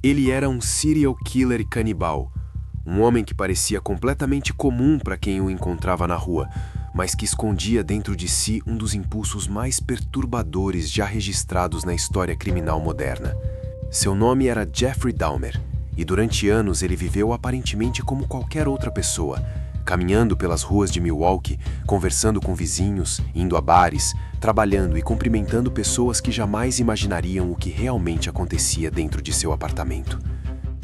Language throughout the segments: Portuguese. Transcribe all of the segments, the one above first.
Ele era um serial killer canibal, um homem que parecia completamente comum para quem o encontrava na rua, mas que escondia dentro de si um dos impulsos mais perturbadores já registrados na história criminal moderna. Seu nome era Jeffrey Dahmer, e durante anos ele viveu aparentemente como qualquer outra pessoa, caminhando pelas ruas de Milwaukee, conversando com vizinhos, indo a bares, trabalhando e cumprimentando pessoas que jamais imaginariam o que realmente acontecia dentro de seu apartamento.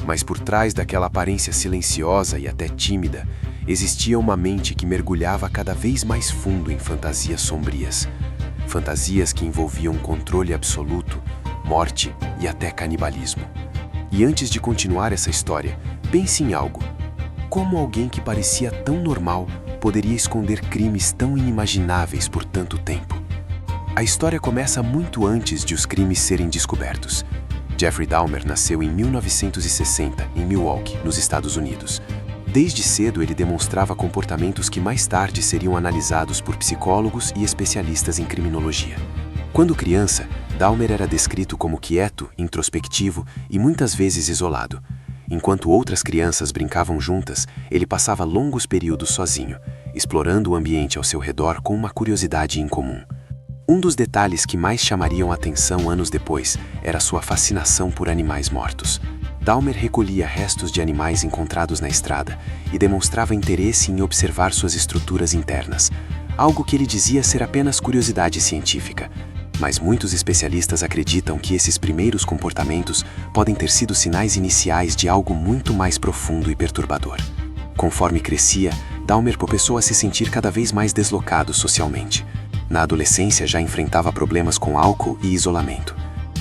Mas por trás daquela aparência silenciosa e até tímida, existia uma mente que mergulhava cada vez mais fundo em fantasias sombrias. Fantasias que envolviam controle absoluto, morte e até canibalismo. E antes de continuar essa história, pense em algo. Como alguém que parecia tão normal poderia esconder crimes tão inimagináveis por tanto tempo? A história começa muito antes de os crimes serem descobertos. Jeffrey Dahmer nasceu em 1960, em Milwaukee, nos Estados Unidos. Desde cedo ele demonstrava comportamentos que mais tarde seriam analisados por psicólogos e especialistas em criminologia. Quando criança, Dahmer era descrito como quieto, introspectivo e muitas vezes isolado. Enquanto outras crianças brincavam juntas, ele passava longos períodos sozinho, explorando o ambiente ao seu redor com uma curiosidade incomum. Um dos detalhes que mais chamariam a atenção anos depois era sua fascinação por animais mortos. Dahmer recolhia restos de animais encontrados na estrada e demonstrava interesse em observar suas estruturas internas, algo que ele dizia ser apenas curiosidade científica. Mas muitos especialistas acreditam que esses primeiros comportamentos podem ter sido sinais iniciais de algo muito mais profundo e perturbador. Conforme crescia, Dahmer começou a se sentir cada vez mais deslocado socialmente. Na adolescência já enfrentava problemas com álcool e isolamento.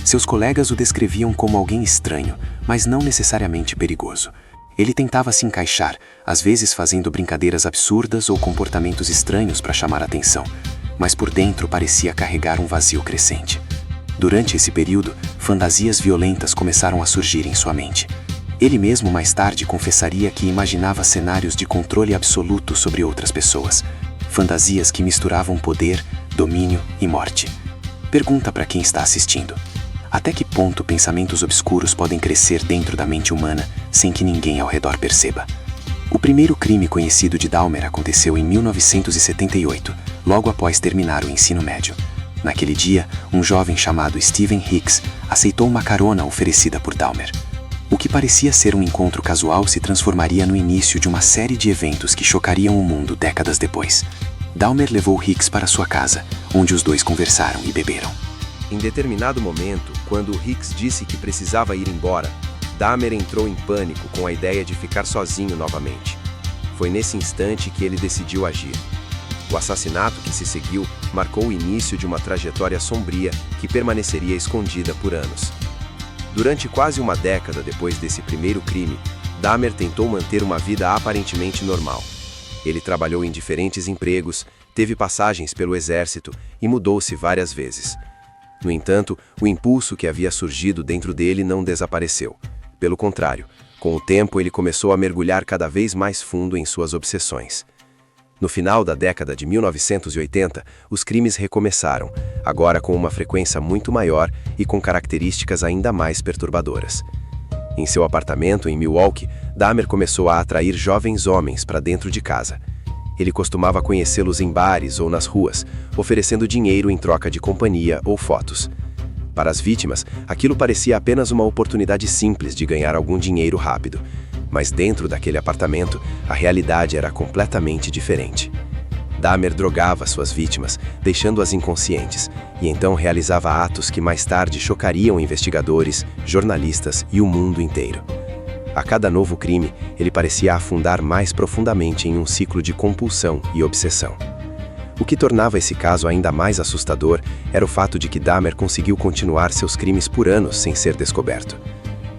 Seus colegas o descreviam como alguém estranho, mas não necessariamente perigoso. Ele tentava se encaixar, às vezes fazendo brincadeiras absurdas ou comportamentos estranhos para chamar a atenção, mas por dentro parecia carregar um vazio crescente. Durante esse período, fantasias violentas começaram a surgir em sua mente. Ele mesmo mais tarde confessaria que imaginava cenários de controle absoluto sobre outras pessoas. Fantasias que misturavam poder, domínio e morte. Pergunta para quem está assistindo: até que ponto pensamentos obscuros podem crescer dentro da mente humana sem que ninguém ao redor perceba? O primeiro crime conhecido de Dahmer aconteceu em 1978, logo após terminar o ensino médio. Naquele dia, um jovem chamado Steven Hicks aceitou uma carona oferecida por Dahmer. O que parecia ser um encontro casual se transformaria no início de uma série de eventos que chocariam o mundo décadas depois. Dahmer levou Hicks para sua casa, onde os dois conversaram e beberam. Em determinado momento, quando Hicks disse que precisava ir embora, Dahmer entrou em pânico com a ideia de ficar sozinho novamente. Foi nesse instante que ele decidiu agir. O assassinato que se seguiu marcou o início de uma trajetória sombria que permaneceria escondida por anos. Durante quase uma década depois desse primeiro crime, Dahmer tentou manter uma vida aparentemente normal. Ele trabalhou em diferentes empregos, teve passagens pelo exército e mudou-se várias vezes. No entanto, o impulso que havia surgido dentro dele não desapareceu. Pelo contrário, com o tempo ele começou a mergulhar cada vez mais fundo em suas obsessões. No final da década de 1980, os crimes recomeçaram, agora com uma frequência muito maior e com características ainda mais perturbadoras. Em seu apartamento em Milwaukee, Dahmer começou a atrair jovens homens para dentro de casa. Ele costumava conhecê-los em bares ou nas ruas, oferecendo dinheiro em troca de companhia ou fotos. Para as vítimas, aquilo parecia apenas uma oportunidade simples de ganhar algum dinheiro rápido. Mas dentro daquele apartamento, a realidade era completamente diferente. Dahmer drogava suas vítimas, deixando-as inconscientes, e então realizava atos que mais tarde chocariam investigadores, jornalistas e o mundo inteiro. A cada novo crime, ele parecia afundar mais profundamente em um ciclo de compulsão e obsessão. O que tornava esse caso ainda mais assustador era o fato de que Dahmer conseguiu continuar seus crimes por anos sem ser descoberto.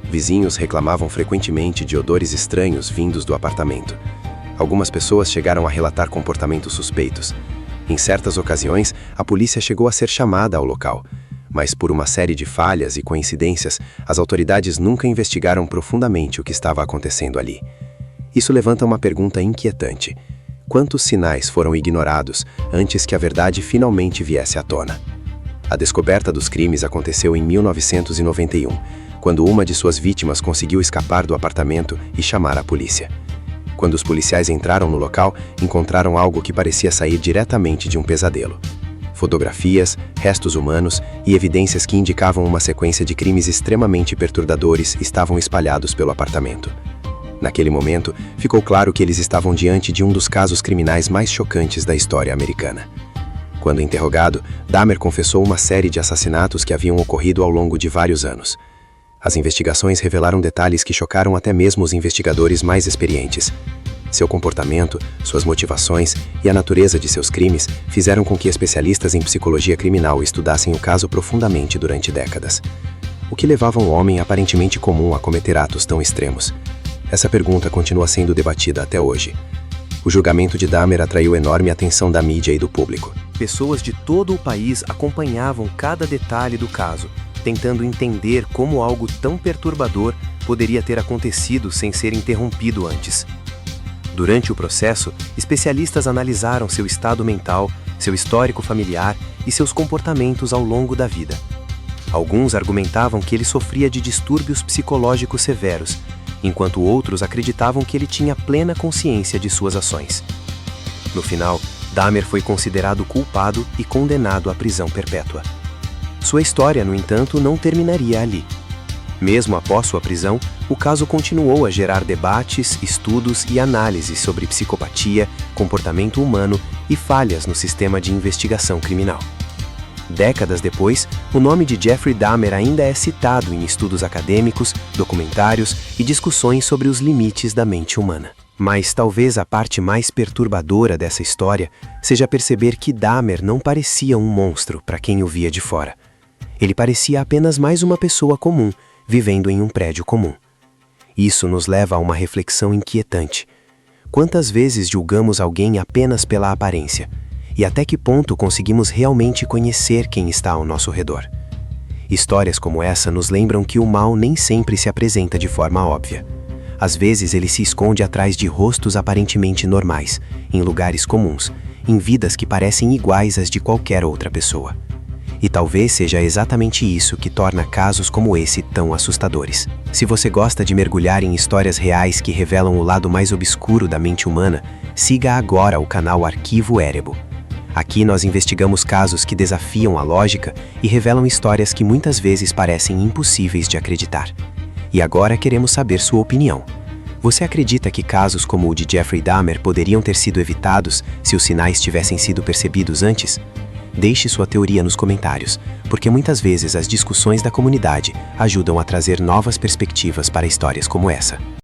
Vizinhos reclamavam frequentemente de odores estranhos vindos do apartamento. Algumas pessoas chegaram a relatar comportamentos suspeitos. Em certas ocasiões, a polícia chegou a ser chamada ao local, mas por uma série de falhas e coincidências, as autoridades nunca investigaram profundamente o que estava acontecendo ali. Isso levanta uma pergunta inquietante: quantos sinais foram ignorados antes que a verdade finalmente viesse à tona? A descoberta dos crimes aconteceu em 1991, quando uma de suas vítimas conseguiu escapar do apartamento e chamar a polícia. Quando os policiais entraram no local, encontraram algo que parecia sair diretamente de um pesadelo. Fotografias, restos humanos e evidências que indicavam uma sequência de crimes extremamente perturbadores estavam espalhados pelo apartamento. Naquele momento, ficou claro que eles estavam diante de um dos casos criminais mais chocantes da história americana. Quando interrogado, Dahmer confessou uma série de assassinatos que haviam ocorrido ao longo de vários anos. As investigações revelaram detalhes que chocaram até mesmo os investigadores mais experientes. Seu comportamento, suas motivações e a natureza de seus crimes fizeram com que especialistas em psicologia criminal estudassem o caso profundamente durante décadas. O que levava um homem aparentemente comum a cometer atos tão extremos? Essa pergunta continua sendo debatida até hoje. O julgamento de Dahmer atraiu enorme atenção da mídia e do público. Pessoas de todo o país acompanhavam cada detalhe do caso, tentando entender como algo tão perturbador poderia ter acontecido sem ser interrompido antes. Durante o processo, especialistas analisaram seu estado mental, seu histórico familiar e seus comportamentos ao longo da vida. Alguns argumentavam que ele sofria de distúrbios psicológicos severos, enquanto outros acreditavam que ele tinha plena consciência de suas ações. No final, Dahmer foi considerado culpado e condenado à prisão perpétua. Sua história, no entanto, não terminaria ali. Mesmo após sua prisão, o caso continuou a gerar debates, estudos e análises sobre psicopatia, comportamento humano e falhas no sistema de investigação criminal. Décadas depois, o nome de Jeffrey Dahmer ainda é citado em estudos acadêmicos, documentários e discussões sobre os limites da mente humana. Mas talvez a parte mais perturbadora dessa história seja perceber que Dahmer não parecia um monstro para quem o via de fora. Ele parecia apenas mais uma pessoa comum, vivendo em um prédio comum. Isso nos leva a uma reflexão inquietante. Quantas vezes julgamos alguém apenas pela aparência? E até que ponto conseguimos realmente conhecer quem está ao nosso redor? Histórias como essa nos lembram que o mal nem sempre se apresenta de forma óbvia. Às vezes ele se esconde atrás de rostos aparentemente normais, em lugares comuns, em vidas que parecem iguais às de qualquer outra pessoa. E talvez seja exatamente isso que torna casos como esse tão assustadores. Se você gosta de mergulhar em histórias reais que revelam o lado mais obscuro da mente humana, siga agora o canal Arquivo Erebo. Aqui nós investigamos casos que desafiam a lógica e revelam histórias que muitas vezes parecem impossíveis de acreditar. E agora queremos saber sua opinião. Você acredita que casos como o de Jeffrey Dahmer poderiam ter sido evitados se os sinais tivessem sido percebidos antes? Deixe sua teoria nos comentários, porque muitas vezes as discussões da comunidade ajudam a trazer novas perspectivas para histórias como essa.